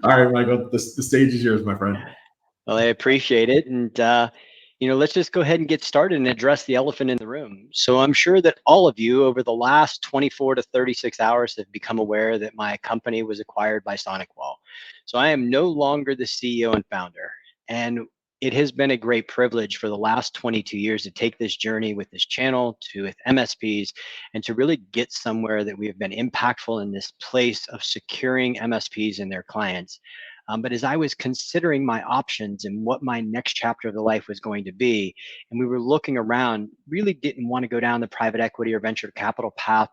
All right, Michael, the stage is yours, my friend. Well, I appreciate it. And, let's just go ahead and get started and address the elephant in the room. So I'm sure that all of you over the last 24 to 36 hours have become aware that my company was acquired by SonicWall. So I am no longer the CEO and founder. And it has been a great privilege for the last 22 years to take this journey with this channel to with MSPs and to really get somewhere that we have been impactful in this place of securing MSPs and their clients. But as I was considering my options and what my next chapter of the life was going to be, and we were looking around, really didn't want to go down the private equity or venture capital path.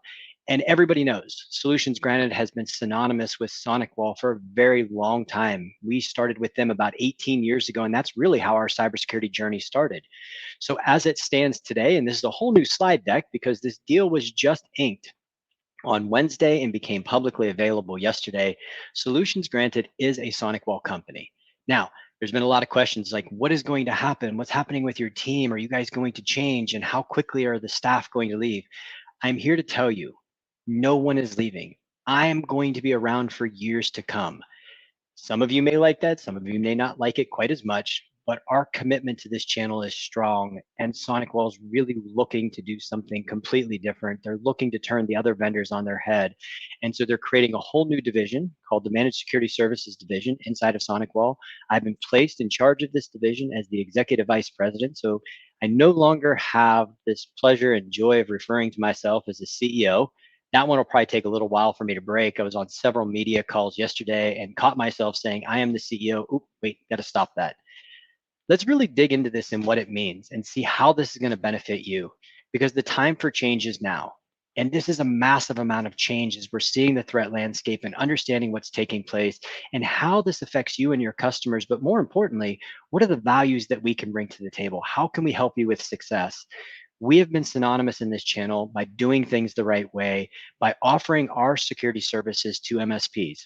And everybody knows Solutions Granted has been synonymous with SonicWall for a very long time. We started with them about 18 years ago, and that's really how our cybersecurity journey started. So as it stands today, and this is a whole new slide deck because this deal was just inked on Wednesday and became publicly available yesterday, Solutions Granted is a SonicWall company. Now, there's been a lot of questions like, what is going to happen? What's happening with your team? Are you guys going to change? And how quickly are the staff going to leave? I'm here to tell you, no one is leaving. I am going to be around for years to come. Some of you may like that, some of you may not like it quite as much, but our commitment to this channel is strong, and SonicWall is really looking to do something completely different. They're looking to turn the other vendors on their head. And so they're creating a whole new division called the Managed Security Services Division inside of SonicWall. I've been placed in charge of this division as the Executive Vice President. So I no longer have this pleasure and joy of referring to myself as the CEO. That one will probably take a little while for me to break. I was on several media calls yesterday and caught myself saying, I am the CEO. Oop, wait, got to stop that. Let's really dig into this and what it means and see how this is going to benefit you, because the time for change is now. And this is a massive amount of change as we're seeing the threat landscape and understanding what's taking place and how this affects you and your customers. But more importantly, what are the values that we can bring to the table? How can we help you with success? We have been synonymous in this channel by doing things the right way, by offering our security services to MSPs,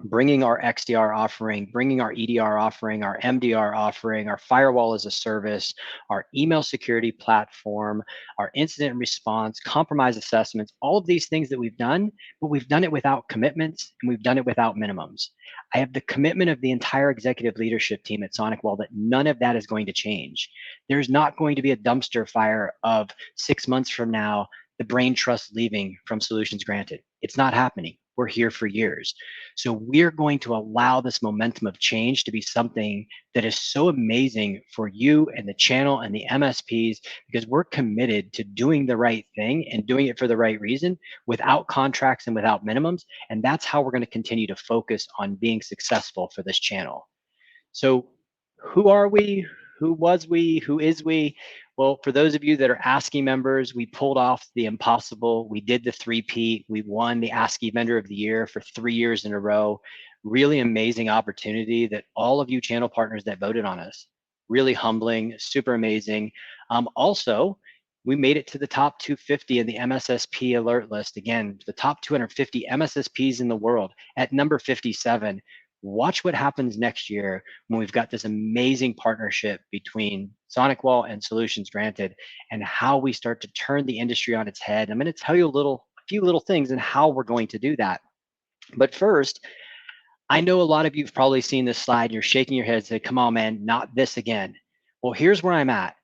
bringing our XDR offering, bringing our EDR offering, our MDR offering, our firewall as a service, our email security platform, our incident response, compromise assessments, all of these things that we've done, but we've done it without commitments and we've done it without minimums. I have the commitment of the entire executive leadership team at SonicWall that none of that is going to change. There's not going to be a dumpster fire of 6 months from now, the brain trust leaving from Solutions Granted. It's not happening. We're here for years. So we're going to allow this momentum of change to be something that is so amazing for you and the channel and the MSPs, because we're committed to doing the right thing and doing it for the right reason without contracts and without minimums. And that's how we're going to continue to focus on being successful for this channel. So who are we? Who was we? Who is we? Well, for those of you that are ASCII members, we pulled off the impossible. We did the three-peat. We won the ASCII Vendor of the Year for 3 years in a row. Really amazing opportunity that all of you channel partners that voted on us. Really humbling, super amazing. Also, we made it to the top 250 in the MSSP alert list. Again, the top 250 MSSPs in the world at number 57. Watch what happens next year when we've got this amazing partnership between SonicWall and Solutions Granted and how we start to turn the industry on its head. I'm going to tell you a few little things and how we're going to do that. But first, I know a lot of you have probably seen this slide and you're shaking your head and say, come on, man, not this again. Well, here's where I'm at.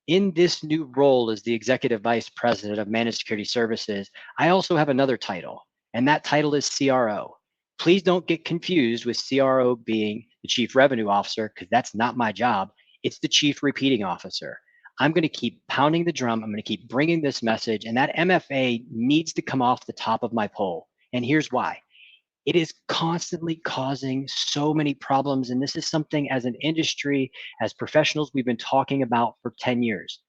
In this new role as the Executive Vice President of Managed Security Services, I also have another title, and that title is CRO. Please don't get confused with CRO being the Chief Revenue Officer, because that's not my job. It's the Chief Repeating Officer. I'm going to keep pounding the drum. I'm going to keep bringing this message, and that MFA needs to come off the top of my pole. And here's why. It is constantly causing so many problems. And this is something as an industry, as professionals, we've been talking about for 10 years.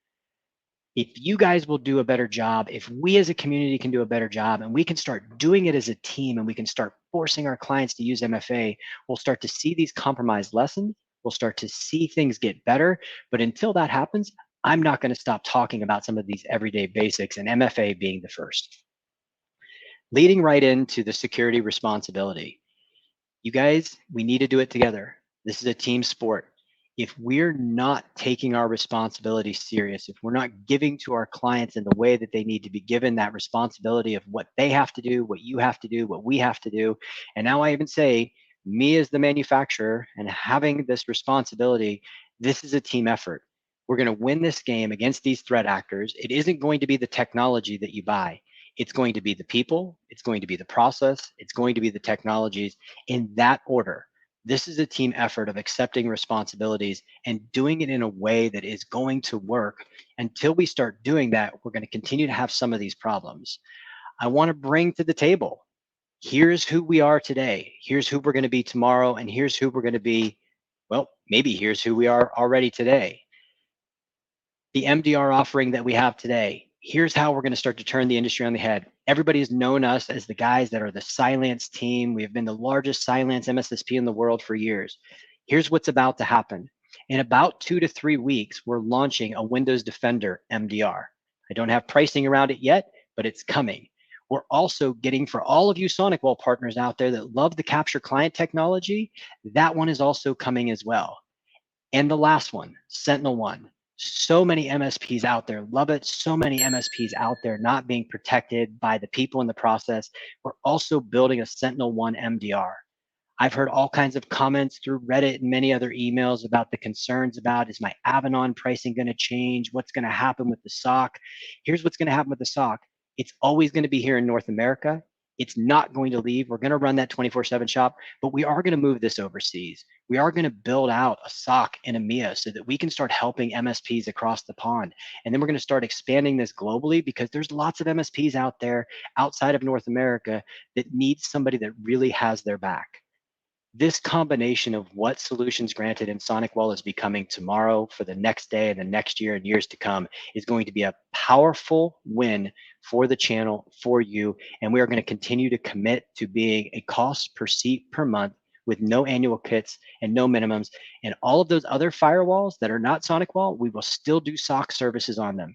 If you guys will do a better job, if we as a community can do a better job, and we can start doing it as a team, and we can start forcing our clients to use MFA, we'll start to see these compromise lessons. We'll start to see things get better. But until that happens, I'm not going to stop talking about some of these everyday basics, and MFA being the first. Leading right into the security responsibility. You guys, we need to do it together. This is a team sport. If we're not taking our responsibility serious, if we're not giving to our clients in the way that they need to be given that responsibility of what they have to do, what you have to do, what we have to do, and now I even say me as the manufacturer and having this responsibility, this is a team effort. We're going to win this game against these threat actors. It isn't going to be the technology that you buy. It's going to be the people, it's going to be the process, it's going to be the technologies in that order. This is a team effort of accepting responsibilities and doing it in a way that is going to work. Until we start doing that, we're going to continue to have some of these problems. I want to bring to the table, here's who we are today, here's who we're going to be tomorrow, and here's who we're going to be, well, maybe here's who we are already today. The MDR offering that we have today, here's how we're going to start to turn the industry on the head. Everybody has known us as the guys that are the Cylance team. We have been the largest Cylance MSSP in the world for years. Here's what's about to happen. In about 2 to 3 weeks, we're launching a Windows Defender MDR. I don't have pricing around it yet, but it's coming. We're also getting, for all of you SonicWall partners out there that love the capture client technology, that one is also coming as well. And the last one, SentinelOne. So many MSPs out there love it. So many MSPs out there not being protected by the people in the process. We're also building a SentinelOne MDR. I've heard all kinds of comments through Reddit and many other emails about the concerns about, is my Avanan pricing going to change? What's going to happen with the SOC? Here's what's going to happen with the SOC. It's always going to be here in North America. It's not going to leave. We're going to run that 24/7 shop, but we are going to move this overseas. We are going to build out a SOC in EMEA so that we can start helping MSPs across the pond. And then we're going to start expanding this globally, because there's lots of MSPs out there outside of North America that need somebody that really has their back. This combination of what Solutions Granted and SonicWall is becoming tomorrow, for the next day and the next year and years to come, is going to be a powerful win for the channel, for you. And we are going to continue to commit to being a cost per seat per month with no annual kits and no minimums. And all of those other firewalls that are not SonicWall, we will still do SOC services on them.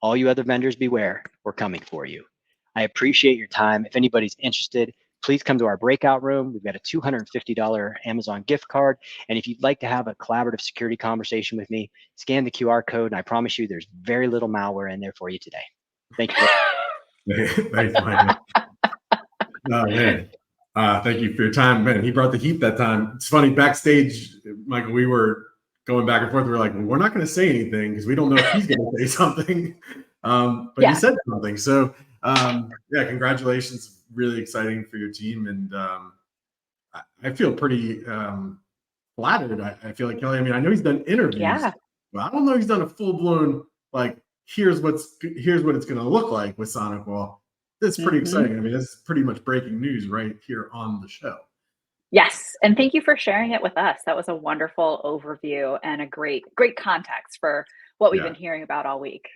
All you other vendors, beware, we're coming for you. I appreciate your time. If anybody's interested, please come to our breakout room. We've got a $250 Amazon gift card. And if you'd like to have a collaborative security conversation with me, scan the QR code, and I promise you there's very little malware in there for you today. Thank you. Thanks, Michael. Oh, man. Thank you for your time. Man, he brought the heat that time. It's funny, backstage, Michael, we were going back and forth. We were like, well, we're not going to say anything because we don't know if he's going to say something. But he said something. So, yeah, congratulations. Really exciting for your team. And I feel pretty flattered. I feel like, Kelly, I mean, I know he's done interviews, but I don't know he's done a full-blown, like, here's what it's going to look like with SonicWall. That's pretty exciting. I mean, that's pretty much breaking news right here on the show. Yes. And thank you for sharing it with us. That was a wonderful overview and a great context for what we've been hearing about all week.